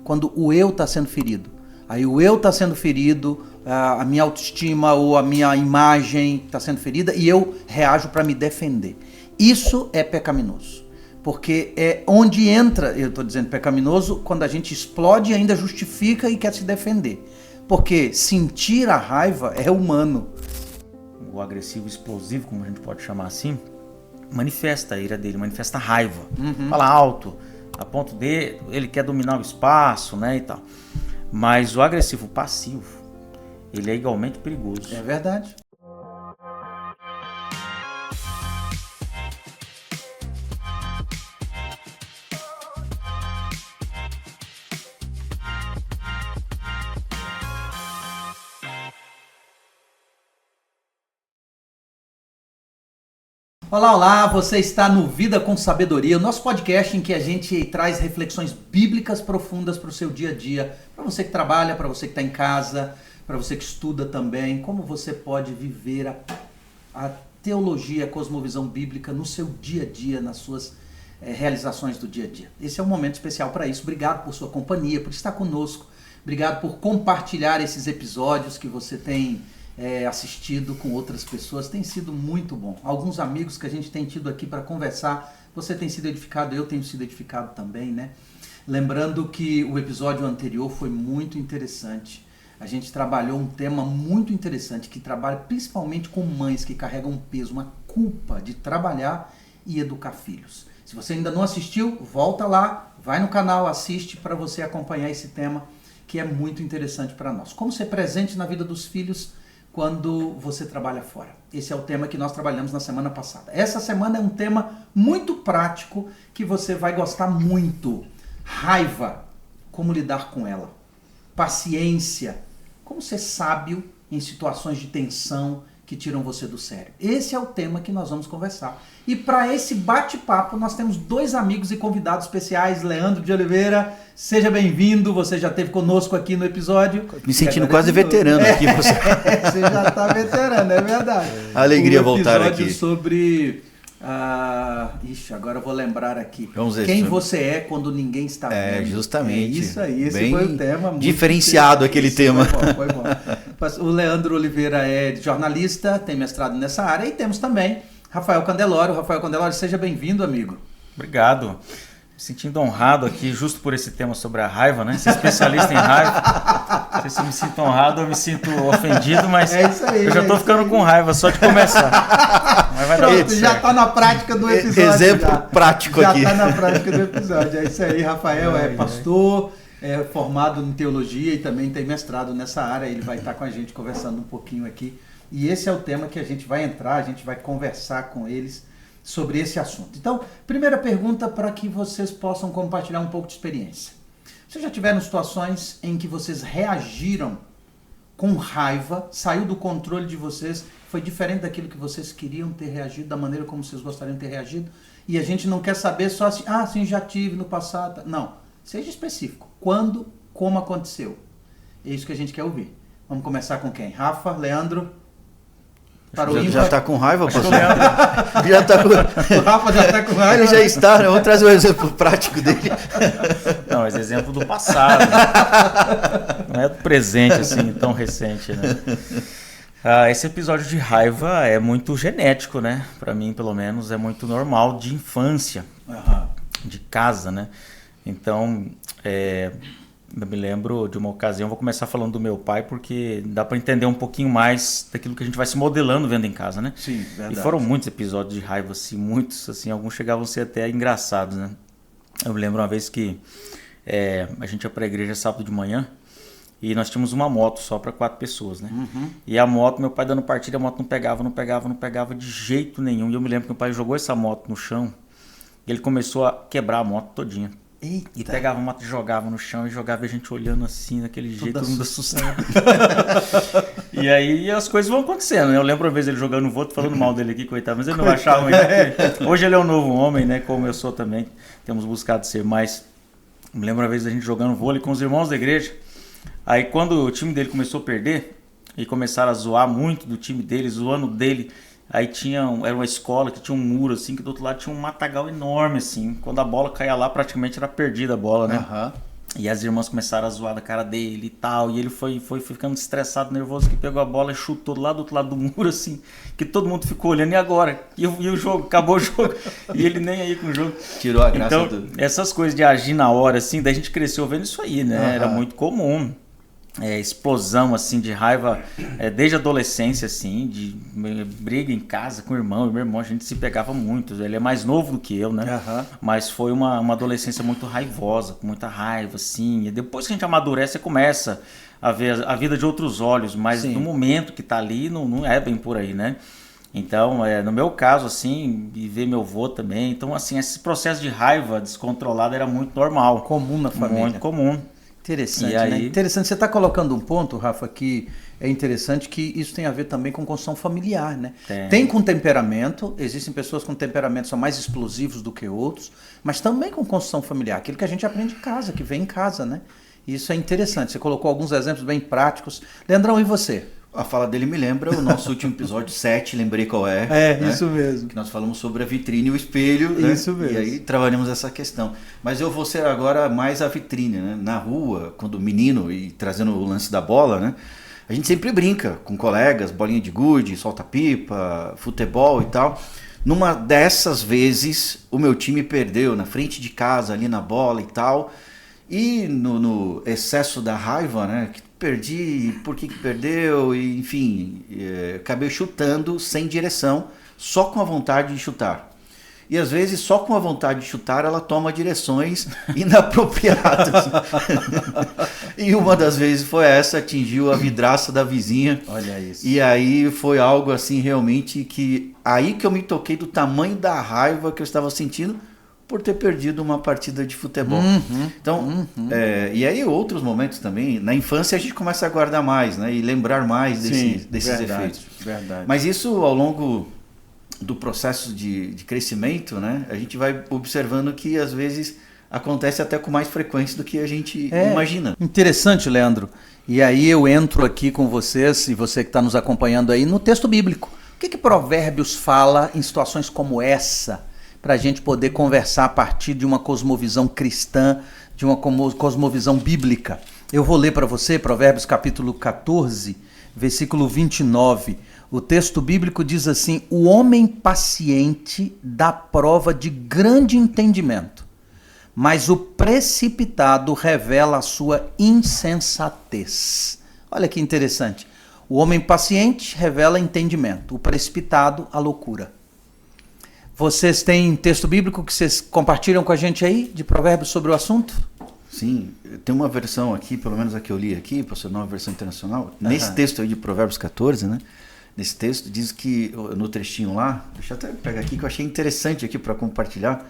quando o eu está sendo ferido. Aí o eu está sendo ferido, a minha autoestima ou a minha imagem está sendo ferida e eu reajo para me defender. Isso é pecaminoso. Porque é onde entra, eu estou dizendo pecaminoso, quando a gente explode e ainda justifica e quer se defender. Porque sentir a raiva é humano. O agressivo explosivo, como a gente pode chamar assim, manifesta a ira dele, manifesta a raiva. Fala alto, a ponto de ele quer dominar o espaço, né, e tal. Mas o agressivo passivo, ele é igualmente perigoso. É verdade. Olá, olá, você está no Vida com Sabedoria, o nosso podcast em que a gente traz reflexões bíblicas profundas para o seu dia a dia, para você que trabalha, para você que está em casa, para você que estuda também, como você pode viver a teologia, a cosmovisão bíblica no seu dia a dia, nas suas realizações do dia a dia. Esse é um momento especial para isso. Obrigado por sua companhia, por estar conosco, obrigado por compartilhar esses episódios que você tem assistido com outras pessoas, tem sido muito bom. Alguns amigos que a gente tem tido aqui para conversar, você tem sido edificado, eu tenho sido edificado também, né? Lembrando que o episódio anterior foi muito interessante. A gente trabalhou um tema muito interessante, que trabalha principalmente com mães que carregam um peso, uma culpa de trabalhar e educar filhos. Se você ainda não assistiu, volta lá, vai no canal, assiste para você acompanhar esse tema que é muito interessante para nós. Como ser presente na vida dos filhos quando você trabalha fora. Esse é o tema que nós trabalhamos na semana passada. Essa semana é um tema muito prático que você vai gostar muito. Raiva, como lidar com ela. Paciência, como ser sábio em situações de tensão que tiram você do sério. Esse é o tema que nós vamos conversar. E para esse bate-papo nós temos dois amigos e convidados especiais. Leandro de Oliveira, seja bem-vindo. Você já esteve conosco aqui no episódio. Me sentindo quase veterano aqui. Você já está veterano, é verdade. Alegria voltar aqui. Sobre... agora eu vou lembrar aqui. Quem você é quando ninguém está vendo. Justamente. É isso aí, esse foi o tema. Muito diferenciado aquele tema. Foi bom. O Leandro Oliveira é jornalista, tem mestrado nessa área, e temos também Rafael Candelório. Rafael Candelório, seja bem-vindo, amigo. Obrigado. Me sentindo honrado aqui, justo por esse tema sobre a raiva, né? Ser especialista em raiva. Não sei se eu me sinto honrado ou me sinto ofendido, mas isso aí, eu já estou ficando com raiva só de começar. Mas vai dar Pronto, tudo certo. já está na prática do episódio. Exemplo prático aqui. Já está na prática do episódio. É isso aí, Rafael é pastor, é formado em teologia e também tem mestrado nessa área. Ele vai estar com a gente conversando um pouquinho aqui. E esse é o tema que a gente vai entrar, a gente vai conversar com eles sobre esse assunto. Então, primeira pergunta para que vocês possam compartilhar um pouco de experiência. Vocês já tiveram situações em que vocês reagiram com raiva, saiu do controle de vocês, foi diferente daquilo que vocês queriam ter reagido, da maneira como vocês gostariam de ter reagido, e a gente não quer saber só assim, sim, já tive no passado. Não, seja específico. Quando, como aconteceu? É isso que a gente quer ouvir. Vamos começar com quem? Rafa, Leandro? Já está com raiva, pastor? Já tá com... O Rafa já está com raiva. Ele já está, né? Vamos trazer um exemplo prático dele. Não, mas exemplo do passado. Não é do presente, assim, tão recente, né? Esse episódio de raiva é muito genético, né? Para mim, pelo menos, é muito normal de infância, de casa, né? Então, eu me lembro de uma ocasião, vou começar falando do meu pai, porque dá para entender um pouquinho mais daquilo que a gente vai se modelando vendo em casa, né? Sim, verdade. E foram muitos episódios de raiva, assim, muitos, assim, alguns chegavam a ser até engraçados, né? Eu me lembro uma vez que a gente ia para a igreja sábado de manhã e nós tínhamos uma moto só para 4 pessoas, né? E a moto, meu pai dando partida, a moto não pegava de jeito nenhum. E eu me lembro que meu pai jogou essa moto no chão e ele começou a quebrar a moto todinha. Eita. E pegava a moto e jogava no chão, e jogava a gente olhando assim, daquele jeito, todo mundo assustado. E aí as coisas vão acontecendo, né? Eu lembro uma vez ele jogando vôlei, falando mal dele aqui, coitado, mas ele não achava ruim. Hoje ele é um novo homem, né? Como eu sou também, temos buscado ser mais. Me lembro uma vez a gente jogando vôlei com os irmãos da igreja. Aí quando o time dele começou a perder, e começaram a zoar muito do time dele, zoando dele. Aí era uma escola que tinha um muro assim, que do outro lado tinha um matagal enorme assim. Quando a bola caía lá, praticamente era perdida a bola, né? E as irmãs começaram a zoar da cara dele e tal. E ele foi ficando estressado, nervoso, que pegou a bola e chutou lá do outro lado do muro, assim. Que todo mundo ficou olhando. E agora? E o jogo? Acabou o jogo. E ele nem aí com o jogo. Tirou a graça então, essas coisas de agir na hora, assim, daí a gente cresceu vendo isso aí, né? Era muito comum. Explosão, assim, de raiva desde a adolescência, assim, de briga em casa com o irmão. E meu irmão, a gente se pegava muito. Ele é mais novo do que eu, né? Mas foi uma adolescência muito raivosa, com muita raiva, assim. E depois que a gente amadurece, você começa a ver a vida de outros olhos. Mas no momento que tá ali, não é bem por aí, né? Então, no meu caso, assim, e ver meu avô também. Então, assim, esse processo de raiva descontrolada era muito normal. Comum na família. Muito comum. Interessante, né? Interessante. Você está colocando um ponto, Rafa, que é interessante, que isso tem a ver também com construção familiar, né? Tem com temperamento, existem pessoas com temperamentos que são mais explosivos do que outros, mas também com construção familiar, aquilo que a gente aprende em casa, que vem em casa, né? Isso é interessante. Você colocou alguns exemplos bem práticos. Leandrão, e você? A fala dele me lembra o nosso último episódio 7, lembrei qual é. Né? Isso mesmo. Que nós falamos sobre a vitrine e o espelho. Isso né? mesmo. E aí trabalhamos essa questão. Mas eu vou ser agora mais a vitrine, né? Na rua, quando menino, e trazendo o lance da bola, né? A gente sempre brinca com colegas, bolinha de gude, solta-pipa, futebol e tal. Numa dessas vezes, o meu time perdeu na frente de casa, ali na bola e tal. E no excesso da raiva, né? Perdi, por que perdeu, e, enfim, acabei chutando sem direção, só com a vontade de chutar. E às vezes, só com a vontade de chutar, ela toma direções inapropriadas. E uma das vezes foi essa, atingiu a vidraça da vizinha. Olha isso. E aí foi algo assim, realmente, aí que eu me toquei do tamanho da raiva que eu estava sentindo, por ter perdido uma partida de futebol. Então, e aí outros momentos também, na infância a gente começa a guardar mais, né? E lembrar mais desses efeitos. Verdade. Mas isso ao longo do processo de crescimento, né? A gente vai observando que às vezes acontece até com mais frequência do que a gente imagina. Interessante, Leandro. E aí eu entro aqui com vocês, e você que está nos acompanhando aí, no texto bíblico. O que Provérbios fala em situações como essa, para a gente poder conversar a partir de uma cosmovisão cristã, de uma cosmovisão bíblica? Eu vou ler para você Provérbios capítulo 14, versículo 29. O texto bíblico diz assim: o homem paciente dá prova de grande entendimento, mas o precipitado revela a sua insensatez. Olha que interessante. O homem paciente revela entendimento, o precipitado, a loucura. Vocês têm texto bíblico que vocês compartilham com a gente aí, de Provérbios, sobre o assunto? Sim, tem uma versão aqui, pelo menos a que eu li aqui, para ser nova versão internacional, nesse texto aí de Provérbios 14, né? Nesse texto diz que, no trechinho lá, deixa eu até pegar aqui, que eu achei interessante aqui para compartilhar,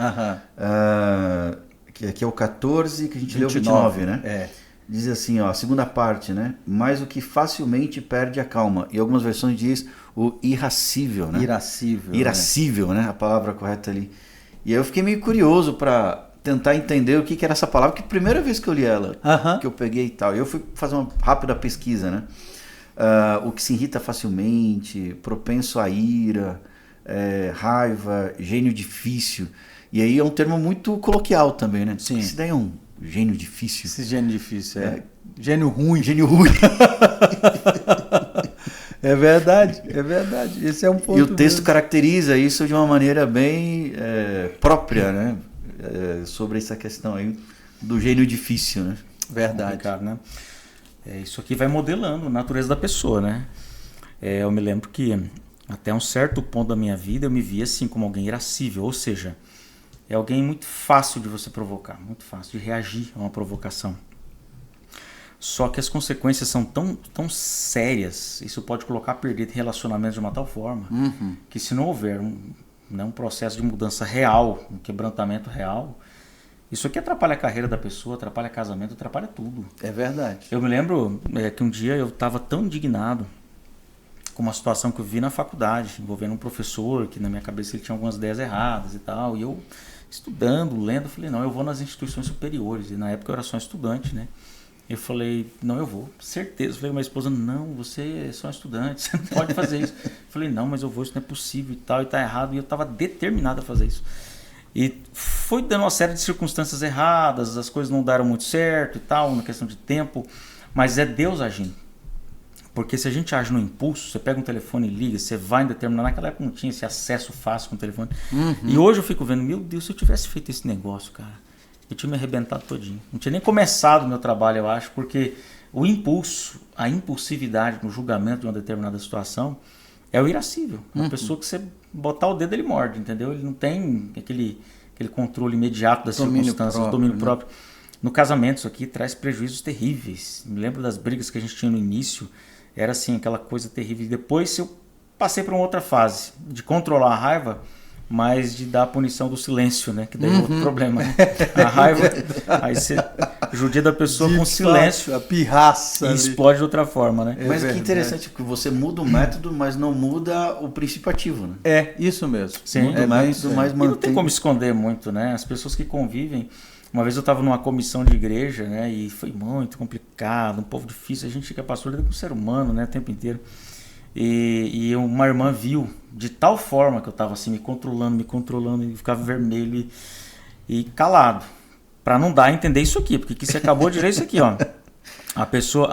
que aqui é o 14, que a gente leu o 29, né? Diz assim, ó, a segunda parte, né? Mas o que facilmente perde a calma. E algumas versões diz o irascível, né? Irascível, né? A palavra correta ali. E aí eu fiquei meio curioso para tentar entender o que era essa palavra, que a primeira vez que eu li ela, que eu peguei e tal. E eu fui fazer uma rápida pesquisa, né? O que se irrita facilmente, propenso à ira, raiva, gênio difícil. E aí é um termo muito coloquial também, né? Sim. Isso daí é um gênio difícil. Esse gênio difícil, gênio ruim. Gênio ruim. É verdade, é verdade. Esse é um ponto. E o texto mesmo caracteriza isso de uma maneira bem própria, né? Sobre essa questão aí do gênio difícil, né? Verdade. Né? Isso aqui vai modelando a natureza da pessoa, né? Eu me lembro que até um certo ponto da minha vida eu me via assim como alguém irascível, ou seja, é alguém muito fácil de você provocar, muito fácil de reagir a uma provocação. Só que as consequências são tão sérias, isso pode colocar a perder relacionamentos de uma tal forma, que se não houver um processo de mudança real, um quebrantamento real, isso aqui atrapalha a carreira da pessoa, atrapalha casamento, atrapalha tudo. É verdade. Eu me lembro que um dia eu estava tão indignado com uma situação que eu vi na faculdade, envolvendo um professor, que na minha cabeça ele tinha algumas ideias erradas e tal, e eu estudando, lendo, falei, não, eu vou nas instituições superiores, e na época eu era só estudante, né? Eu falei, não, eu vou, certeza. Eu falei com minha esposa, não, você é só estudante, você não pode fazer isso. Eu falei, não, mas eu vou, isso não é possível e tal, e tá errado. E eu estava determinado a fazer isso. E foi dando uma série de circunstâncias erradas, as coisas não deram muito certo e tal, na questão de tempo, mas é Deus agindo. Porque se a gente age no impulso, você pega um telefone e liga, você vai em determinado... Naquela época não tinha esse acesso fácil com o telefone. E hoje eu fico vendo, meu Deus, se eu tivesse feito esse negócio, cara, eu tinha me arrebentado todinho. Não tinha nem começado o meu trabalho, eu acho, porque o impulso, a impulsividade no julgamento de uma determinada situação é o irascível. Uma pessoa que você botar o dedo, ele morde, entendeu? Ele não tem aquele controle imediato das circunstâncias, domínio próprio. No casamento, isso aqui traz prejuízos terríveis. Me lembro das brigas que a gente tinha no início. Era assim, aquela coisa terrível. Depois eu passei para uma outra fase, de controlar a raiva, mas de dar a punição do silêncio, né? Que daí é outro problema, né? A raiva, aí você judia da pessoa com silêncio. A pirraça. E explode de outra forma, né? Mas que interessante, que você muda o método, mas não muda o princípio ativo, né? É, isso mesmo. Sim. Muda o método, mas E mantém. não tem como esconder muito, né? As pessoas que convivem... Uma vez eu estava numa comissão de igreja, né, e foi muito complicado, um povo difícil. A gente fica pastor com um ser humano, né, o tempo inteiro. E uma irmã viu de tal forma que eu estava assim, me controlando, e ficava vermelho e calado, para não dar a entender isso aqui, porque aqui você acabou de ler isso aqui, ó. A pessoa,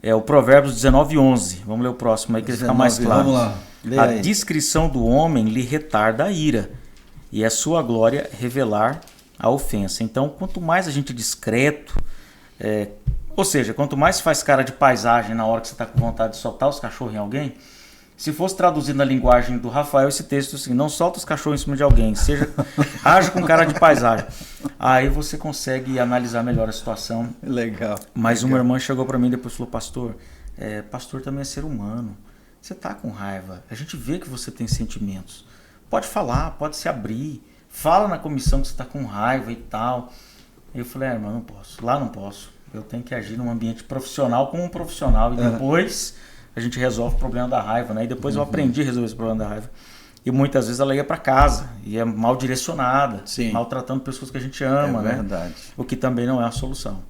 é o Provérbios 19:11. Vamos ler o próximo aí que fica mais claro. Vamos lá. A discrição do homem lhe retarda a ira, e a sua glória revelar a ofensa. Então, quanto mais a gente é discreto, ou seja, quanto mais faz cara de paisagem na hora que você está com vontade de soltar os cachorros em alguém, se fosse traduzido na linguagem do Rafael esse texto assim, não solta os cachorros em cima de alguém, age com cara de paisagem. Aí você consegue analisar melhor a situação. Legal. Mas uma irmã chegou para mim e depois falou, pastor também é ser humano. Você está com raiva, a gente vê que você tem sentimentos. Pode falar, pode se abrir. Fala na comissão que você está com raiva e tal. Eu falei, irmão, não posso. Lá não posso. Eu tenho que agir num ambiente profissional como um profissional. E depois a gente resolve o problema da raiva, né? E depois eu aprendi a resolver esse problema da raiva. E muitas vezes ela ia para casa e é mal direcionada. Sim. Maltratando pessoas que a gente ama, né? Verdade. O que também não é a solução.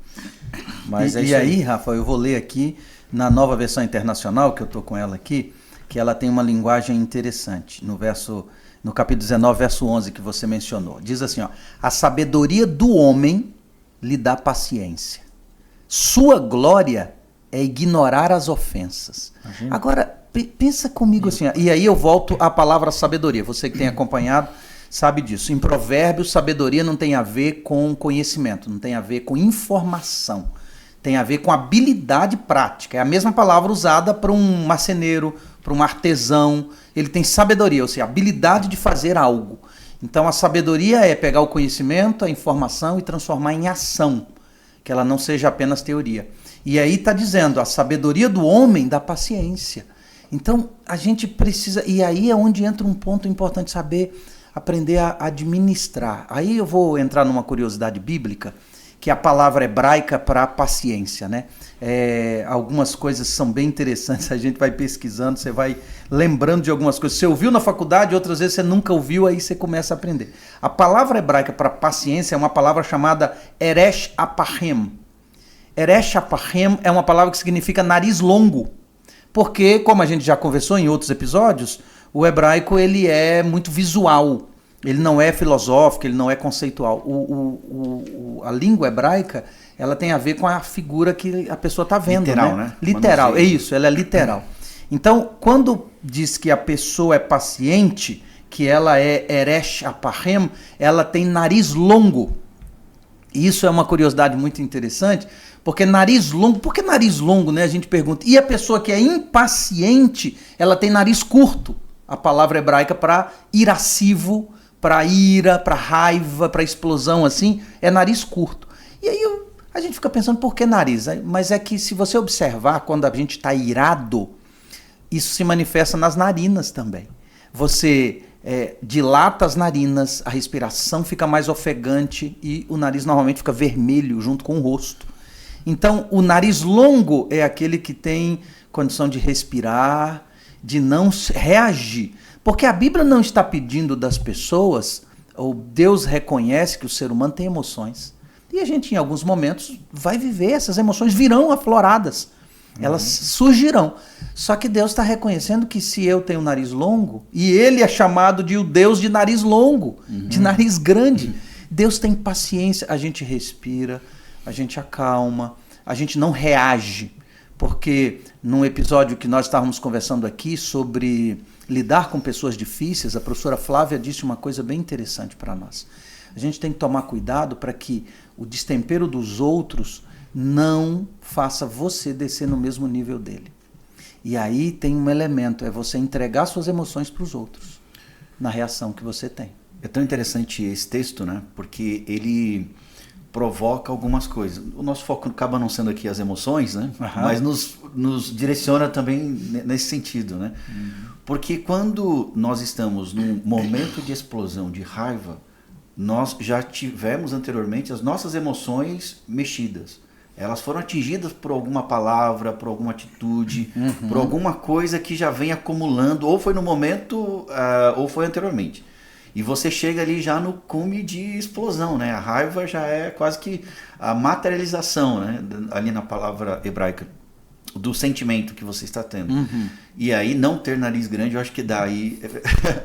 Mas E aí, Rafa, eu vou ler aqui na Nova Versão Internacional, que eu estou com ela aqui, que ela tem uma linguagem interessante. No capítulo 19, verso 11, que você mencionou. Diz assim, ó, a sabedoria do homem lhe dá paciência. Sua glória é ignorar as ofensas. Imagina. Agora, pensa comigo assim, ó, e aí eu volto à palavra sabedoria. Você que tem acompanhado sabe disso. Em Provérbios, sabedoria não tem a ver com conhecimento, não tem a ver com informação. Tem a ver com habilidade prática. É a mesma palavra usada para um marceneiro, para um artesão. Ele tem sabedoria, ou seja, habilidade de fazer algo. Então a sabedoria é pegar o conhecimento, a informação e transformar em ação, que ela não seja apenas teoria. E aí está dizendo, a sabedoria do homem dá paciência. Então a gente precisa, e aí é onde entra um ponto importante, saber aprender a administrar. Aí eu vou entrar numa curiosidade bíblica, que é a palavra hebraica para paciência, né? Algumas coisas são bem interessantes, a gente vai pesquisando, você vai lembrando de algumas coisas. Você ouviu na faculdade, outras vezes você nunca ouviu, aí você começa a aprender. A palavra hebraica para paciência é uma palavra chamada eresh apachem. Eresh apachem é uma palavra que significa nariz longo, porque, como a gente já conversou em outros episódios, o hebraico ele é muito visual. Ele não é filosófico, ele não é conceitual. A língua hebraica, ela tem a ver com a figura que a pessoa está vendo. Literal, né? Literal, é isso, ela é literal. Então, quando diz que a pessoa é paciente, que ela é eresh apachem, ela tem nariz longo. E isso é uma curiosidade muito interessante, porque nariz longo, por que nariz longo, né? A gente pergunta. E a pessoa que é impaciente, ela tem nariz curto. A palavra hebraica para irascivo, para ira, para raiva, para explosão, assim, é nariz curto. E aí a gente fica pensando, por que nariz? Mas é que se você observar, quando a gente está irado, isso se manifesta nas narinas também. Você dilata as narinas, a respiração fica mais ofegante e o nariz normalmente fica vermelho junto com o rosto. Então, o nariz longo é aquele que tem condição de respirar, de não reagir. Porque a Bíblia não está pedindo das pessoas, ou Deus reconhece que o ser humano tem emoções. E a gente, em alguns momentos, vai viver, essas emoções virão afloradas. Elas surgirão. Só que Deus está reconhecendo que se eu tenho nariz longo, e ele é chamado de o Deus de nariz longo, de nariz grande, Deus tem paciência, a gente respira, a gente acalma, a gente não reage. Porque num episódio que nós estávamos conversando aqui sobre lidar com pessoas difíceis, a professora Flávia disse uma coisa bem interessante para nós. A gente tem que tomar cuidado para que o destempero dos outros não faça você descer no mesmo nível dele. E aí tem um elemento, é você entregar suas emoções para os outros, na reação que você tem. É tão interessante esse texto, né? Porque ele provoca algumas coisas. O nosso foco acaba não sendo aqui as emoções, né? Mas nos direciona também nesse sentido, né? Porque quando nós estamos num momento de explosão, de raiva, nós já tivemos anteriormente as nossas emoções mexidas. Elas foram atingidas por alguma palavra, por alguma atitude, por alguma coisa que já vem acumulando, ou foi no momento, ou foi anteriormente. E você chega ali já no cume de explosão, né? A raiva já é quase que a materialização, né? Ali na palavra hebraica, do sentimento que você está tendo. E aí não ter nariz grande, eu acho que daí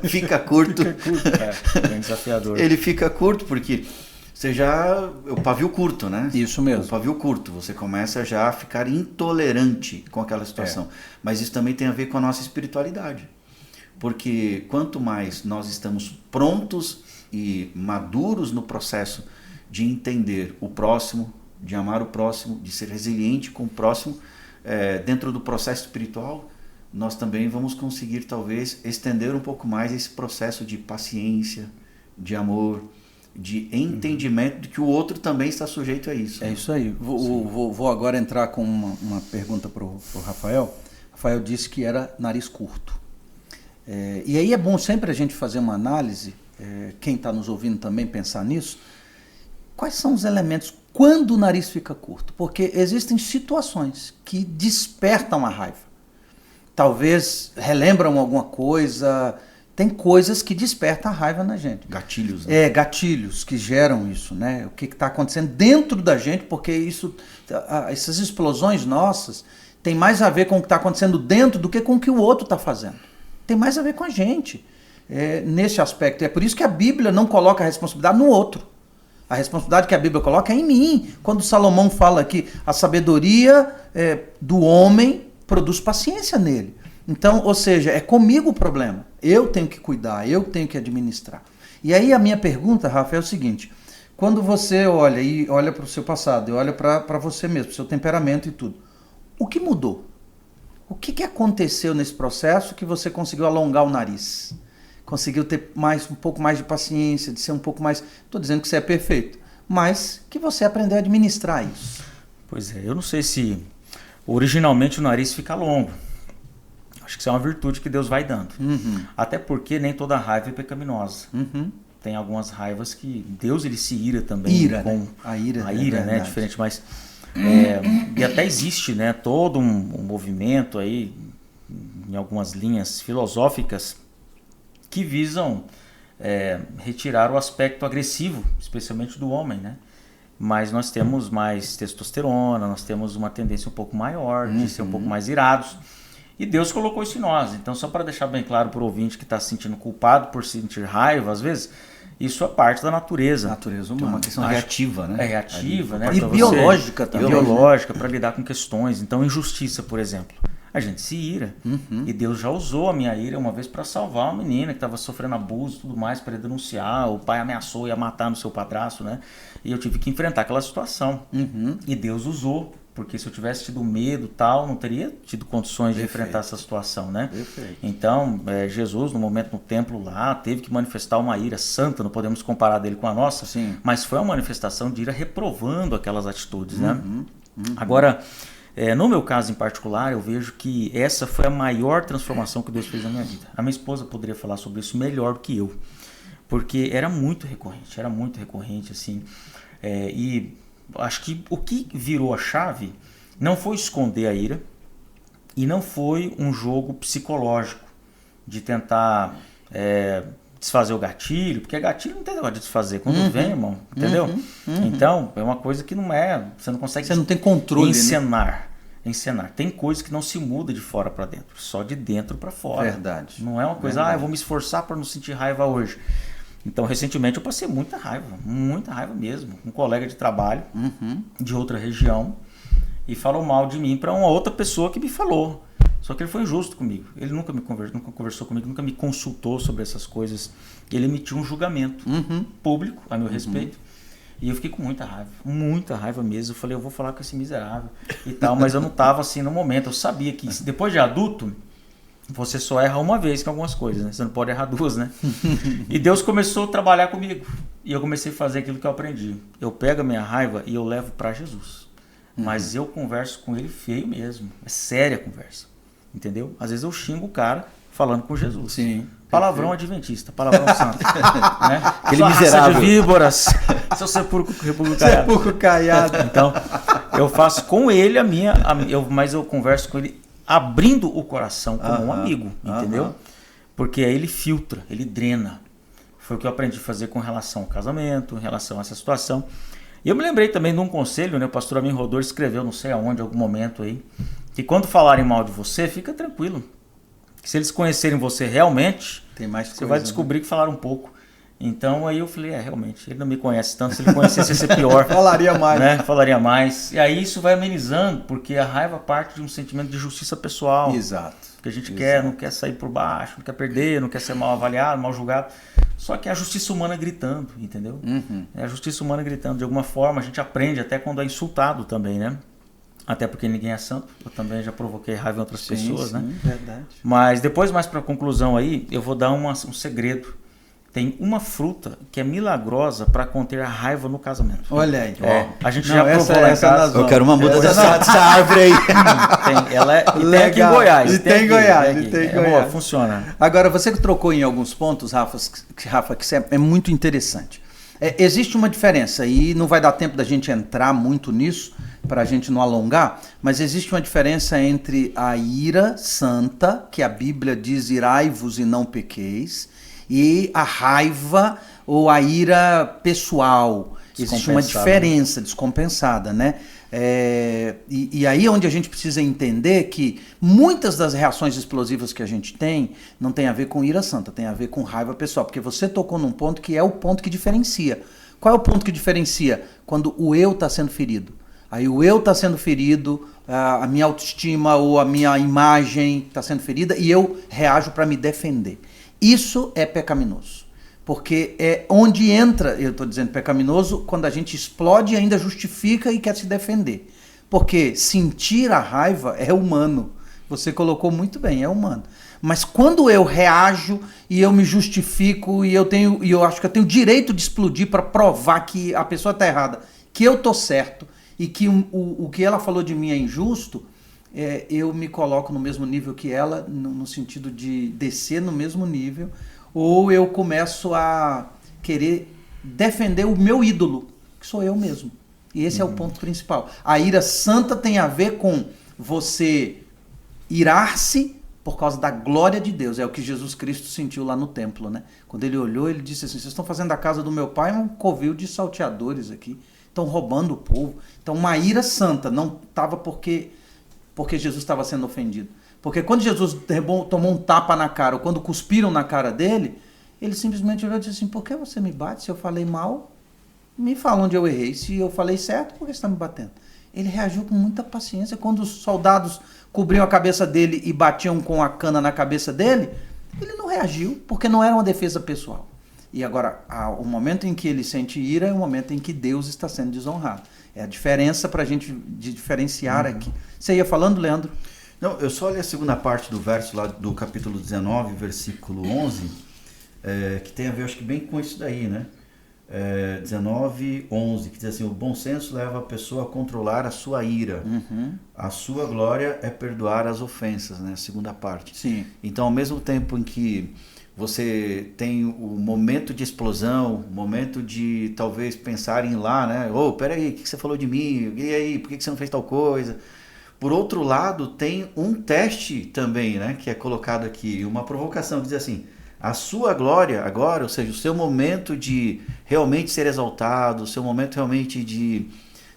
fica curto. É bem desafiador. Ele fica curto porque você já... o pavio curto, né? Isso mesmo. O pavio curto. Você começa já a ficar intolerante com aquela situação. Mas isso também tem a ver com a nossa espiritualidade. Porque quanto mais nós estamos prontos e maduros no processo de entender o próximo, de amar o próximo, de ser resiliente com o próximo, dentro do processo espiritual, nós também vamos conseguir talvez estender um pouco mais esse processo de paciência, de amor, de entendimento de que o outro também está sujeito a isso. É isso aí. Vou agora entrar com uma pergunta para o Rafael. Rafael disse que era nariz curto. E aí é bom sempre a gente fazer uma análise, quem está nos ouvindo também pensar nisso, quais são os elementos quando o nariz fica curto? Porque existem situações que despertam a raiva. Talvez relembram alguma coisa, tem coisas que despertam a raiva na gente. Gatilhos, né? Gatilhos que geram isso, né? O que está acontecendo dentro da gente, porque essas explosões nossas tem mais a ver com o que está acontecendo dentro do que com o que o outro está fazendo. Tem mais a ver com a gente, nesse aspecto. É por isso que a Bíblia não coloca a responsabilidade no outro. A responsabilidade que a Bíblia coloca é em mim. Quando Salomão fala que a sabedoria do homem produz paciência nele. Então, ou seja, é comigo o problema. Eu tenho que cuidar, eu tenho que administrar. E aí a minha pergunta, Rafa, é o seguinte. Quando você olha para o seu passado, e olha para você mesmo, para o seu temperamento e tudo, o que mudou? O que aconteceu nesse processo que você conseguiu alongar o nariz? Conseguiu ter um pouco mais de paciência, de ser um pouco mais... Estou dizendo que você é perfeito, mas que você aprendeu a administrar isso. Pois é, eu não sei se originalmente o nariz fica longo. Acho que isso é uma virtude que Deus vai dando. Até porque nem toda raiva é pecaminosa. Tem algumas raivas que Deus ele se ira também. Né? A ira, né? Diferente, mas... e até existe, né, todo um movimento aí em algumas linhas filosóficas que visam retirar o aspecto agressivo, especialmente do homem, né? Mas nós temos mais testosterona, nós temos uma tendência um pouco maior de ser um pouco mais irados. E Deus colocou isso em nós. Então, só para deixar bem claro para o ouvinte que está se sentindo culpado por sentir raiva, às vezes, isso é parte da natureza. Natureza humana. É uma questão reativa, né? Reativa, né? E biológica também. Biológica, para lidar com questões. Então, injustiça, por exemplo. A gente se ira. E Deus já usou a minha ira uma vez para salvar uma menina que estava sofrendo abuso e tudo mais, para denunciar. O pai ameaçou, ia matar no seu padrasto, né? E eu tive que enfrentar aquela situação. E Deus usou. Porque se eu tivesse tido medo tal, não teria tido condições de enfrentar essa situação, né? Então, Jesus, no momento no templo lá, teve que manifestar uma ira santa, não podemos comparar dele com a nossa, mas foi uma manifestação de ira reprovando aquelas atitudes, né? Agora, no meu caso em particular, eu vejo que essa foi a maior transformação que Deus fez na minha vida. A minha esposa poderia falar sobre isso melhor do que eu, porque era muito recorrente, assim, e acho que o que virou a chave não foi esconder a ira e não foi um jogo psicológico de tentar desfazer o gatilho, porque gatilho não tem negócio de desfazer quando vem, irmão, entendeu? Então, é uma coisa que não você não consegue você não tem controle, encenar. encenar. Tem coisas que não se muda de fora para dentro, só de dentro para fora. Verdade. Não é uma coisa, eu vou me esforçar para não sentir raiva hoje. Então, recentemente eu passei muita raiva mesmo. Um colega de trabalho de outra região e falou mal de mim para uma outra pessoa que me falou. Só que ele foi injusto comigo. Ele nunca conversou comigo, nunca me consultou sobre essas coisas. Ele emitiu um julgamento público a meu respeito. E eu fiquei com muita raiva mesmo. Eu falei, eu vou falar com esse miserável e tal, mas eu não estava assim no momento. Eu sabia que depois de adulto, você só erra uma vez com algumas coisas, né? Você não pode errar duas, né? E Deus começou a trabalhar comigo. E eu comecei a fazer aquilo que eu aprendi. Eu pego a minha raiva e eu levo para Jesus. Mas eu converso com ele feio mesmo. É séria a conversa. Entendeu? Às vezes eu xingo o cara falando com Jesus. Sim. Palavrão adventista, palavrão santo. Né? Aquele Sua miserável. raça de víboras, seu sepulcro caiado. Sepulcro caiado. Então, eu faço com ele mas eu converso com ele abrindo o coração como um amigo, entendeu? Porque aí ele filtra, ele drena. Foi o que eu aprendi a fazer com relação ao casamento, em relação a essa situação. E eu me lembrei também de um conselho, né? O pastor Amin Rodor escreveu, não sei aonde, em algum momento aí, que quando falarem mal de você, fica tranquilo. Que se eles conhecerem você realmente, Tem mais você coisa, vai descobrir que falaram um pouco. Então aí eu falei, realmente, ele não me conhece tanto, se ele conhecesse ia ser pior. Falaria mais. Né? Falaria mais. E aí isso vai amenizando, porque a raiva parte de um sentimento de justiça pessoal. Exato. Que a gente não quer sair por baixo, não quer perder, não quer ser mal avaliado, mal julgado. Só que é a justiça humana gritando, entendeu? É a justiça humana gritando. De alguma forma a gente aprende até quando é insultado também, né? Até porque ninguém é santo. Eu também já provoquei raiva em outras pessoas, né? Verdade. Mas depois, mais para conclusão aí, eu vou dar um segredo. Tem uma fruta que é milagrosa para conter a raiva no casamento. Olha aí. A gente já provou lá em casa. Eu quero uma muda dessa árvore aí. Tem aqui em Goiás. E tem em Goiás. Boa, funciona. Agora, você que trocou em alguns pontos, Rafa, que isso é muito interessante. Existe uma diferença, e não vai dar tempo da gente entrar muito nisso, para a gente não alongar, mas existe uma diferença entre a ira santa, que a Bíblia diz irai-vos e não pequeis, e a raiva ou a ira pessoal. Existe uma diferença descompensada, né? E aí é onde a gente precisa entender que muitas das reações explosivas que a gente tem não tem a ver com ira santa, tem a ver com raiva pessoal, porque você tocou num ponto que é o ponto que diferencia. Qual é o ponto que diferencia? Quando o eu está sendo ferido. Aí o eu está sendo ferido, a minha autoestima ou a minha imagem está sendo ferida e eu reajo para me defender. Isso é pecaminoso, porque é onde entra, eu estou dizendo pecaminoso, quando a gente explode e ainda justifica e quer se defender. Porque sentir a raiva é humano, você colocou muito bem, é humano. Mas quando eu reajo e eu me justifico e eu acho que eu tenho o direito de explodir para provar que a pessoa está errada, que eu estou certo e que o que ela falou de mim é injusto, eu me coloco no mesmo nível que ela, no sentido de descer no mesmo nível, ou eu começo a querer defender o meu ídolo, que sou eu mesmo. E esse é o ponto principal. A ira santa tem a ver com você irar-se por causa da glória de Deus. É o que Jesus Cristo sentiu lá no templo, né? Quando ele olhou, ele disse assim, vocês estão fazendo da casa do meu pai um covil de salteadores aqui. Estão roubando o povo. Então uma ira santa não estava porque Jesus estava sendo ofendido. Porque quando Jesus tomou um tapa na cara, ou quando cuspiram na cara dele, ele simplesmente olhou e disse assim, por que você me bate? Se eu falei mal, me fala onde eu errei. Se eu falei certo, por que você está me batendo? Ele reagiu com muita paciência. Quando os soldados cobriam a cabeça dele e batiam com a cana na cabeça dele, ele não reagiu, porque não era uma defesa pessoal. E agora, o momento em que ele sente ira é o momento em que Deus está sendo desonrado. É a diferença para a gente diferenciar aqui. Você ia falando, Leandro? Não, eu só li a segunda parte do verso lá do capítulo 19, versículo 11, que tem a ver, acho que bem com isso daí, né? 19, 11, que diz assim, o bom senso leva a pessoa a controlar a sua ira. A sua glória é perdoar as ofensas, né? A segunda parte. Sim. Então, ao mesmo tempo em que você tem o momento de explosão, o momento de talvez pensar em lá, né? Peraí, o que você falou de mim? E aí, por que você não fez tal coisa? Por outro lado, tem um teste também, né? Que é colocado aqui, uma provocação, que diz assim, a sua glória agora, ou seja, o seu momento de realmente ser exaltado, o seu momento realmente de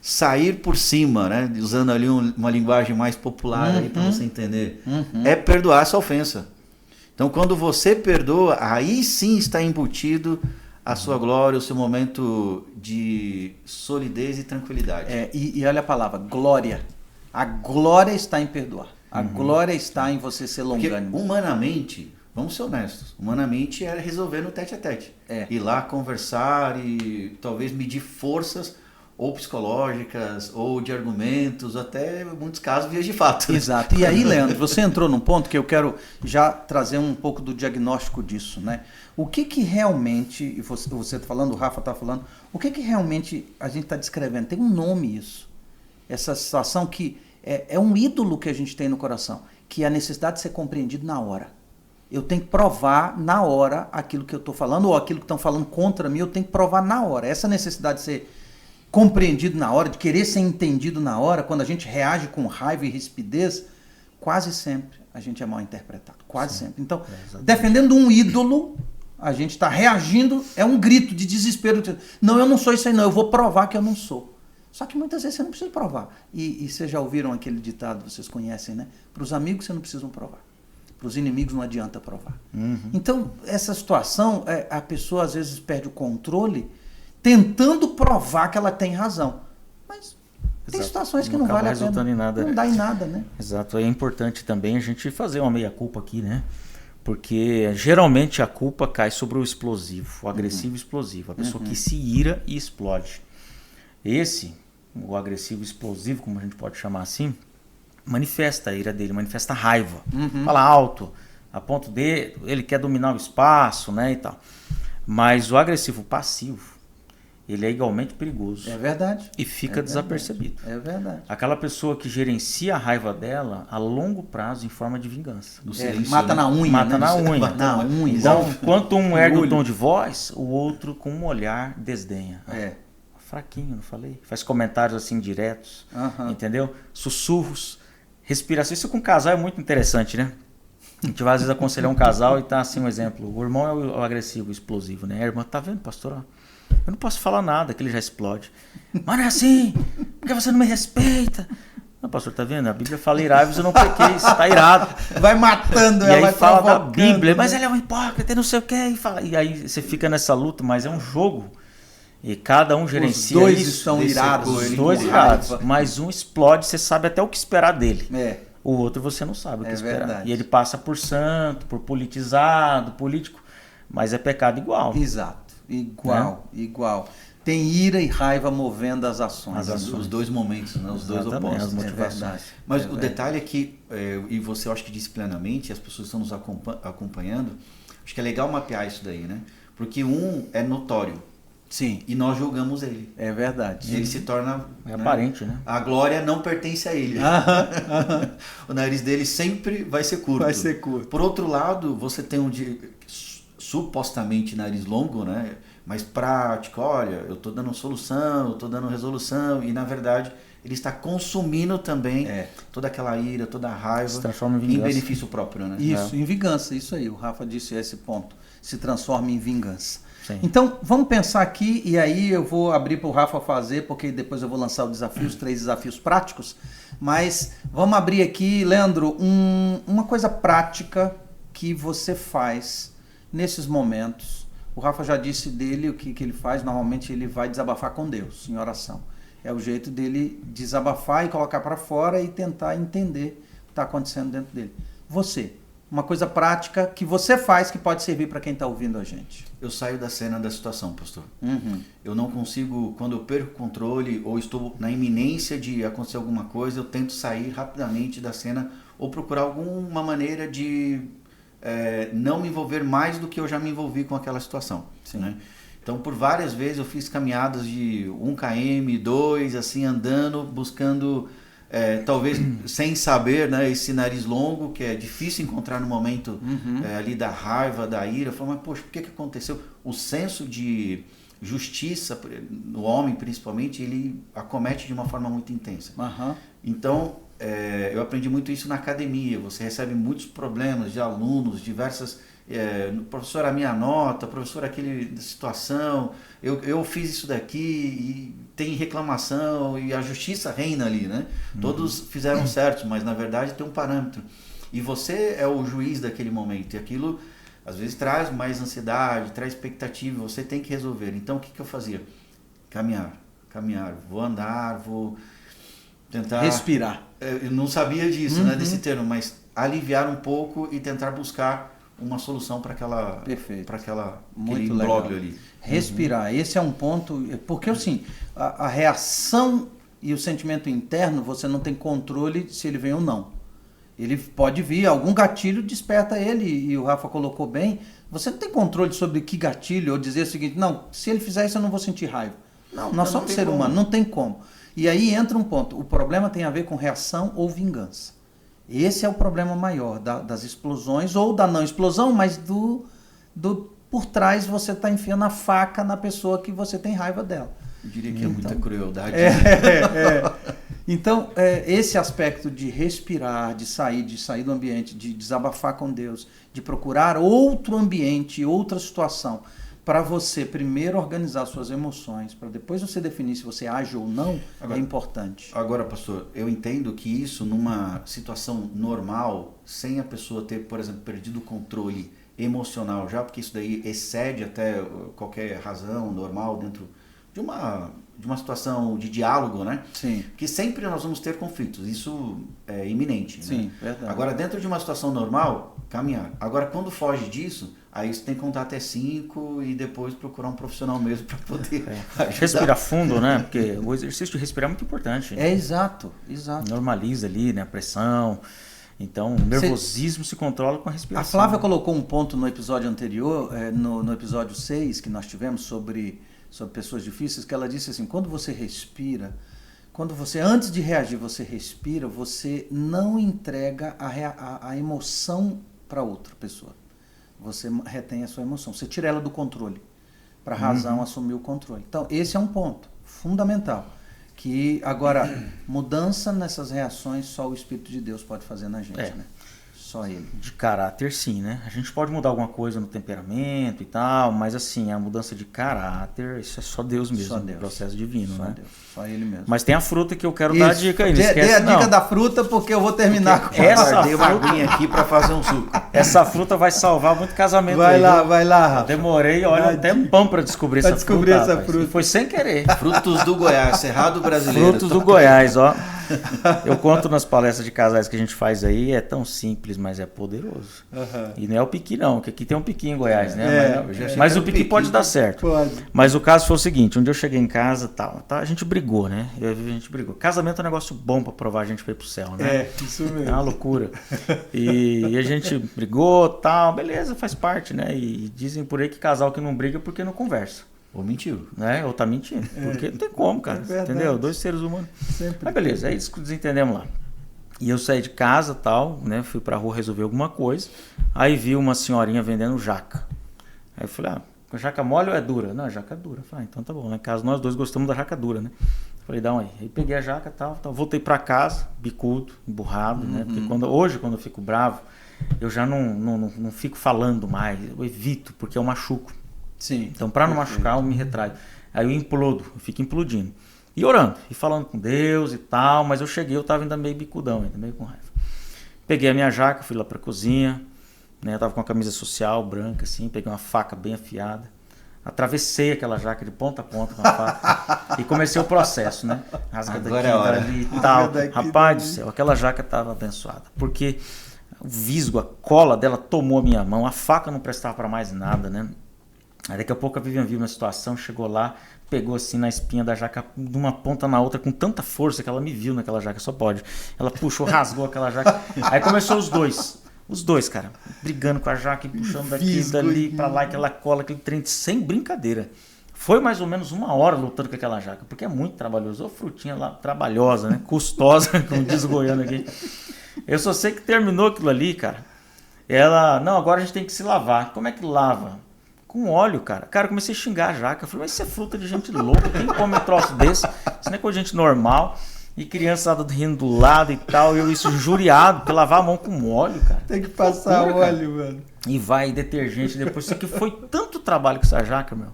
sair por cima, né? Usando ali uma linguagem mais popular aí para você entender. É perdoar essa ofensa. Então, quando você perdoa, aí sim está embutido a sua glória, o seu momento de solidez e tranquilidade. E olha a palavra, glória. A glória está em perdoar. A glória está em você ser longânimo. Porque humanamente, vamos ser honestos, humanamente é resolver no tete-a-tete. Ir lá conversar e talvez medir forças ou psicológicas, ou de argumentos, até em muitos casos vias de fato. Exato. E aí, Leandro, você entrou num ponto que eu quero já trazer um pouco do diagnóstico disso, né? O que realmente, e você está falando, o Rafa está falando, o que realmente a gente está descrevendo? Tem um nome isso. Essa situação que é um ídolo que a gente tem no coração, que é a necessidade de ser compreendido na hora. Eu tenho que provar na hora aquilo que eu estou falando, ou aquilo que estão falando contra mim, eu tenho que provar na hora. Essa necessidade de ser compreendido na hora, de querer ser entendido na hora, quando a gente reage com raiva e rispidez, quase sempre a gente é mal interpretado. Quase sempre. Então, defendendo um ídolo, a gente está reagindo, é um grito de desespero. Não, eu não sou isso aí não, eu vou provar que eu não sou. Só que muitas vezes você não precisa provar. E vocês já ouviram aquele ditado, vocês conhecem, né? Para os amigos você não precisa provar. Para os inimigos não adianta provar. Então, essa situação, a pessoa às vezes perde o controle tentando provar que ela tem razão. Mas tem situações que não vale a pena. Em nada. Não dá em nada, né? Exato. É importante também a gente fazer uma meia-culpa aqui, né? Porque geralmente a culpa cai sobre o explosivo, o agressivo explosivo. A pessoa que se ira e explode. O agressivo explosivo, como a gente pode chamar assim, manifesta a ira dele, manifesta a raiva. Fala alto, a ponto de ele quer dominar o espaço, né, e tal. Mas o agressivo passivo, ele é igualmente perigoso. É verdade. E fica desapercebido. É verdade. Aquela pessoa que gerencia a raiva dela a longo prazo em forma de vingança. Mata na unha. Mata né? na unha. Mata na unha. Então, enquanto um ergue o tom de voz, o outro com um olhar desdenha. Fraquinho, não falei? Faz comentários assim diretos, entendeu? Sussurros, respiração. Isso com casal é muito interessante, né? A gente vai às vezes aconselhar um casal e tá assim um exemplo. O irmão é o agressivo, o explosivo, né? A irmã, tá vendo, pastor? Eu não posso falar nada, que ele já explode. Mas não é assim, porque você não me respeita. Não, pastor, tá vendo? A Bíblia fala irai-vos, eu não pequei, você tá irado. Vai matando e ela, aí fala da Bíblia, né? mas ele é um hipócrita, não sei o quê. E aí você fica nessa luta, mas é um jogo. E cada um gerencia isso. Os dois isso. estão irados. Os dois irados. Mas um explode, você sabe até o que esperar dele. O outro você não sabe o que esperar. Verdade. E ele passa por santo, por politizado, político. Mas é pecado igual. Exato. Igual. Tem ira e raiva movendo as ações. Os dois momentos, né? Os dois opostos. As motivações. Mas o detalhe é que, e você eu acho que disse plenamente, as pessoas estão nos acompanhando, acho que é legal mapear isso daí, né? Porque um é notório. Sim. E nós julgamos ele. É verdade. Ele se torna... aparente, né? A glória não pertence a ele. O nariz dele sempre vai ser curto. Vai ser curto. Por outro lado, você tem supostamente nariz longo, né? Mais prático. Olha, eu estou dando solução, eu estou dando resolução. E, na verdade, ele está consumindo também toda aquela ira, toda a raiva. Se transforma em vingança. Em benefício próprio, né? Isso, em vingança. Isso aí. O Rafa disse esse ponto. Se transforma em vingança. Sim. Então, vamos pensar aqui, e aí eu vou abrir para o Rafa fazer, porque depois eu vou lançar o desafio, os 3 desafios práticos, mas vamos abrir aqui, Leandro, uma coisa prática que você faz nesses momentos. O Rafa já disse dele o que ele faz, normalmente ele vai desabafar com Deus, em oração. É o jeito dele desabafar e colocar para fora e tentar entender o que está acontecendo dentro dele. Você, uma coisa prática que você faz que pode servir para quem está ouvindo a gente. Eu saio da cena da situação, pastor. Eu não consigo, quando eu perco o controle ou estou na iminência de acontecer alguma coisa, eu tento sair rapidamente da cena ou procurar alguma maneira de não me envolver mais do que eu já me envolvi com aquela situação. Né? Então, por várias vezes eu fiz caminhadas de 1 km, 2, assim, andando, buscando... talvez sem saber, né, esse nariz longo que é difícil encontrar no momento ali da raiva, da ira. Eu falo, mas poxa, por que aconteceu? O senso de justiça no homem, principalmente, ele acomete de uma forma muito intensa. Então, eu aprendi muito isso na academia. Você recebe muitos problemas de alunos, diversas professor, a minha nota, professor, aquele situação, eu fiz isso daqui e tem reclamação e a justiça reina ali, né? Todos fizeram certo, mas na verdade tem um parâmetro. E você é o juiz daquele momento e aquilo às vezes traz mais ansiedade, traz expectativa, você tem que resolver. Então o que eu fazia? Caminhar, vou andar, vou tentar... Respirar. Eu não sabia disso, né, desse termo, mas aliviar um pouco e tentar buscar uma solução para aquele imbróglio ali. Respirar, esse é um ponto, porque assim, a reação e o sentimento interno, você não tem controle se ele vem ou não. Ele pode vir, algum gatilho desperta ele, e o Rafa colocou bem, você não tem controle sobre que gatilho, ou dizer o seguinte, não, se ele fizer isso eu não vou sentir raiva. Não, nós somos ser humano, não tem como. E aí entra um ponto, o problema tem a ver com reação ou vingança. Esse é o problema maior das explosões, ou da não explosão, mas por trás você está enfiando a faca na pessoa que você tem raiva dela. Eu diria que é muita crueldade. Então, esse aspecto de respirar, de sair do ambiente, de desabafar com Deus, de procurar outro ambiente, outra situação, para você primeiro organizar suas emoções, para depois você definir se você age ou não, é importante. Agora, pastor, eu entendo que isso numa situação normal, sem a pessoa ter, por exemplo, perdido o controle emocional já, porque isso daí excede até qualquer razão normal dentro de uma situação de diálogo, né? Sim. Que sempre nós vamos ter conflitos, isso é iminente. Sim, né? Verdade. Agora, dentro de uma situação normal, caminhar. Agora, quando foge disso, aí você tem que contar até 5 e depois procurar um profissional mesmo para poder ajudar. Respirar fundo, né? Porque o exercício de respirar é muito importante. Exato. Normaliza ali, né? A pressão. Então, o nervosismo se controla com a respiração. A Flávia colocou um ponto no episódio anterior, no episódio 6, que nós tivemos sobre pessoas difíceis, que ela disse assim, quando você respira, antes de reagir, você respira, você não entrega a emoção para outra pessoa. Você retém a sua emoção, você tira ela do controle, para a razão assumir o controle. Então, esse é um ponto fundamental. Que agora, mudança nessas reações, só o Espírito de Deus pode fazer na gente, né? Só ele. De caráter, sim, né? A gente pode mudar alguma coisa no temperamento e tal, mas assim, a mudança de caráter, isso é só Deus mesmo, só Deus. Processo divino, só né? Deus. Só ele mesmo. Mas tem a fruta que eu quero dar a dica aí, não esquece, dê a dica da fruta, porque eu vou terminar com essa fruta. Uma aguinha aqui para fazer um suco. Essa fruta vai salvar muito casamento. Vai lá, Rafa. Demorei, olha, um tempão para descobrir essa fruta. E foi sem querer. Frutos do Goiás, Cerrado Brasileiro. Frutos do Goiás, ó. Eu conto nas palestras de casais que a gente faz aí, é tão simples, mas é poderoso. E não é o piqui não, que aqui tem um piqui em Goiás, né? Mas o piqui pode dar certo. Pode. Mas o caso foi o seguinte, um dia eu cheguei em casa, a gente brigou, né? A gente brigou. Casamento é um negócio bom pra provar a gente pra ir pro céu, né? Isso mesmo. É uma loucura. E a gente brigou, tal, beleza, faz parte, né? E dizem por aí que casal que não briga porque não conversa. Ou mentiu. Né? Ou tá mentindo. Porque não tem como, cara. Entendeu? 2 seres humanos. Sempre. Mas beleza, aí desentendemos lá. E eu saí de casa, tal, né? Fui pra rua resolver alguma coisa. Aí vi uma senhorinha vendendo jaca. Aí eu falei, a jaca mole ou é dura? Não, a jaca é dura. Eu falei, então tá bom, né? Caso nós dois gostamos da jaca dura, né? Falei, dá um aí. Aí peguei a jaca, tal, voltei pra casa, bicudo, emburrado, né? Porque quando eu fico bravo, eu já não fico falando mais. Eu evito, porque eu machuco. Sim. Então, para não machucar, eu me retraio. Aí eu fico implodindo. E orando, e falando com Deus e tal, mas eu cheguei, eu tava ainda meio bicudão, ainda meio com raiva. Peguei a minha jaca, fui lá pra cozinha, né? Eu tava com a camisa social branca, assim, peguei uma faca bem afiada, atravessei aquela jaca de ponta a ponta com a faca e comecei o processo, né? Rasga Agora daqui, é hora. dali e tal. Rapaz do céu, aquela jaca tava abençoada, porque o visgo, a cola dela tomou a minha mão, a faca não prestava para mais nada, né? Aí daqui a pouco a Vivian viu uma situação, chegou lá, pegou assim na espinha da jaca, de uma ponta na outra, com tanta força que ela me viu naquela jaca, só pode. Ela puxou, rasgou aquela jaca. Aí começou os dois, cara, brigando com a jaca e puxando daqui, dali, pra lá, aquela cola, aquele trem, sem brincadeira. Foi mais ou menos 1 hora lutando com aquela jaca, porque é muito trabalhoso. Ou frutinha lá, trabalhosa, né? Custosa, como diz o goiano aqui. Eu só sei que terminou aquilo ali, cara. Ela, não, agora a gente tem que se lavar. Como é que lava? Com óleo, cara. Cara, eu comecei a xingar a jaca. Eu falei, mas isso é fruta de gente louca. Quem come um troço desse? Isso não é coisa de gente normal. E criançada rindo do lado e tal, eu isso injuriado, porque lavar a mão com óleo, cara. Tem que passar loucura, óleo, mano. E vai detergente depois. Isso aqui foi tanto trabalho com essa jaca, meu.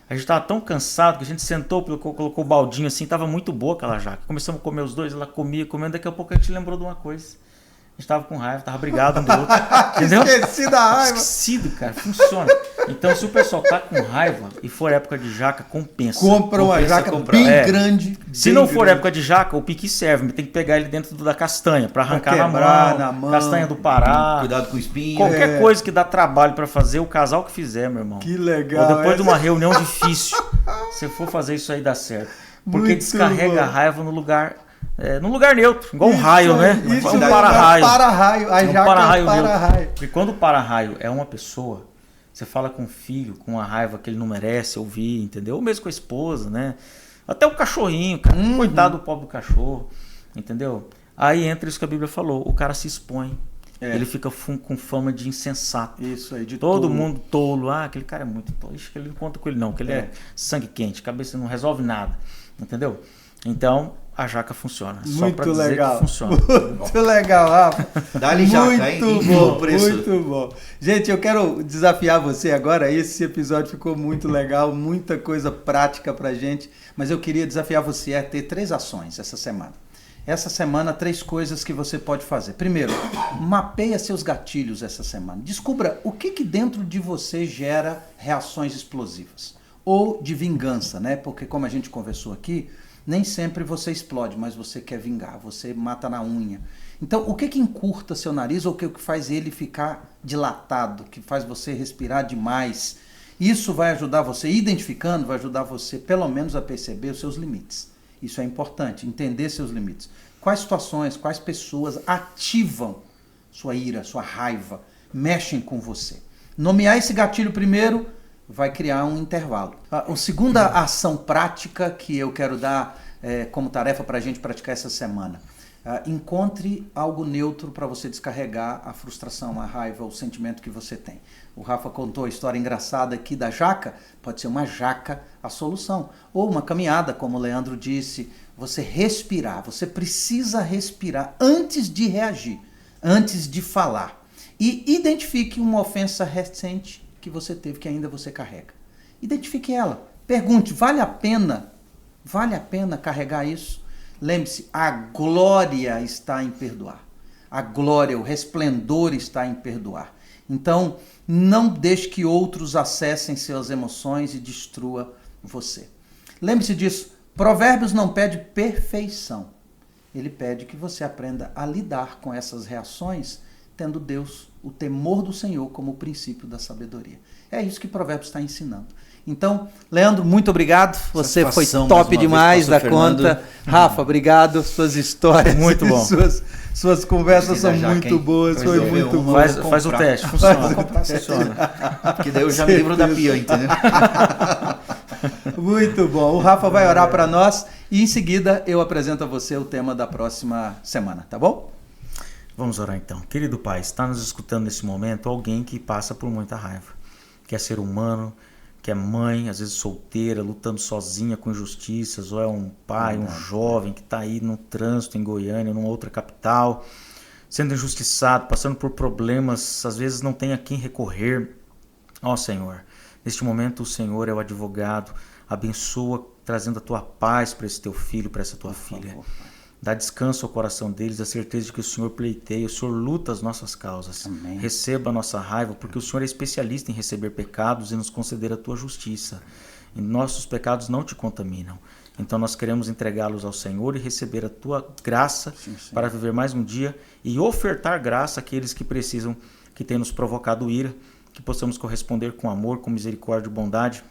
A gente tava tão cansado que a gente sentou, colocou o baldinho assim, tava muito boa aquela jaca. Começamos a comer os dois, ela comia, comendo, daqui a pouco a gente lembrou de uma coisa. A gente tava com raiva, tava brigado um do outro. Entendeu? Esqueci da raiva. Esquecido, cara, funciona. Então, se o pessoal tá com raiva e for época de jaca, compensa. Compra uma Compensa jaca comprar. bem É. grande. Se bem não for grande. época de jaca, o piqui serve, mas tem que pegar ele dentro da castanha para arrancar Pra quebrar na na mão. mão. Castanha do Pará. Cuidado com o espinho. Qualquer coisa que dá trabalho para fazer, o casal que fizer, meu irmão. Que legal. Ou depois de essa. uma reunião difícil, se for fazer isso aí dá certo. Porque Muito descarrega bom. a raiva no lugar neutro, igual um raio, Isso né? aí, isso Um aí, para-raio. Para-raio. A Um jaca para-raio é um para-raio. Porque quando o para-raio é uma pessoa, você fala com o filho, com a raiva que ele não merece ouvir, entendeu? Ou mesmo com a esposa, né? Até o cachorrinho, cara. Coitado do pobre do cachorro, entendeu? Aí entra isso que a Bíblia falou, o cara se expõe. É. Ele fica com fama de insensato. Isso aí, de Todo tolo. mundo tolo. Ah, aquele cara é muito tolo. Ixi, ele não conta com ele não, que ele é sangue quente, cabeça não resolve nada, entendeu? Então, a jaca funciona. Só pra Muito dizer legal. que funciona. Muito legal, Rafa. Dá-lhe jaca, hein? Muito E bom, bom preço. muito bom. Gente, eu quero desafiar você agora. Esse episódio ficou muito legal, muita coisa prática pra gente. Mas eu queria desafiar você a ter 3 ações essa semana. Essa semana, 3 coisas que você pode fazer. Primeiro, mapeia seus gatilhos essa semana. Descubra o que dentro de você gera reações explosivas. Ou de vingança, né? Porque como a gente conversou aqui, nem sempre você explode, mas você quer vingar, você mata na unha. Então, o que encurta seu nariz ou o que faz ele ficar dilatado, que faz você respirar demais? Isso vai ajudar você, identificando, vai ajudar você pelo menos a perceber os seus limites. Isso é importante, entender seus limites. Quais situações, quais pessoas ativam sua ira, sua raiva, mexem com você. Nomear esse gatilho primeiro vai criar um intervalo. A segunda ação prática que eu quero dar como tarefa para a gente praticar essa semana. Encontre algo neutro para você descarregar a frustração, a raiva, o sentimento que você tem. O Rafa contou a história engraçada aqui da jaca, pode ser uma jaca a solução. Ou uma caminhada, como o Leandro disse, você respirar, você precisa respirar antes de reagir, antes de falar. E identifique uma ofensa recente que você teve, que ainda você carrega. Identifique ela. Pergunte, vale a pena carregar isso? Lembre-se, a glória está em perdoar. A glória, o resplendor está em perdoar. Então, não deixe que outros acessem suas emoções e destrua você. Lembre-se disso. Provérbios não pede perfeição. Ele pede que você aprenda a lidar com essas reações, tendo Deus, o temor do Senhor, como o princípio da sabedoria. É isso que Provérbios está ensinando. Então, Leandro, muito obrigado. Você foi top demais da conta. Rafa, obrigado. Suas histórias, muito bom. Suas conversas são muito boas. Foi muito bom. Faz o teste, funciona. Funciona. Porque daí eu já me livro da pia, entendeu? Muito bom. O Rafa vai orar para nós e em seguida eu apresento a você o tema da próxima semana, tá bom? Vamos orar então. Querido Pai, está nos escutando nesse momento alguém que passa por muita raiva, que é ser humano, que é mãe, às vezes solteira, lutando sozinha com injustiças, ou é um pai, um jovem que está aí no trânsito em Goiânia, numa outra capital, sendo injustiçado, passando por problemas, às vezes não tem a quem recorrer. Ó Senhor, neste momento o Senhor é o advogado, abençoa, trazendo a tua paz para esse teu filho, para essa tua filha. Favor, Dá descanso ao coração deles, a certeza de que o Senhor pleiteia, o Senhor luta as nossas causas. Amém. Receba a nossa raiva, porque o Senhor é especialista em receber pecados e nos conceder a tua justiça. E nossos pecados não te contaminam. Então nós queremos entregá-los ao Senhor e receber a tua graça para viver mais um dia e ofertar graça àqueles que precisam, que têm nos provocado ira, que possamos corresponder com amor, com misericórdia e bondade,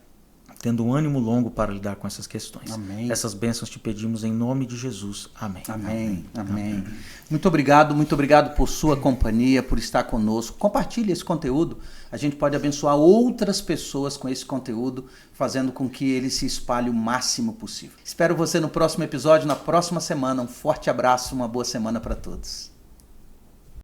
tendo um ânimo longo para lidar com essas questões. Amém. Essas bênçãos te pedimos em nome de Jesus. Amém. Amém. Amém. Muito obrigado por sua companhia, por estar conosco. Compartilhe esse conteúdo. A gente pode abençoar outras pessoas com esse conteúdo, fazendo com que ele se espalhe o máximo possível. Espero você no próximo episódio, na próxima semana. Um forte abraço, uma boa semana para todos.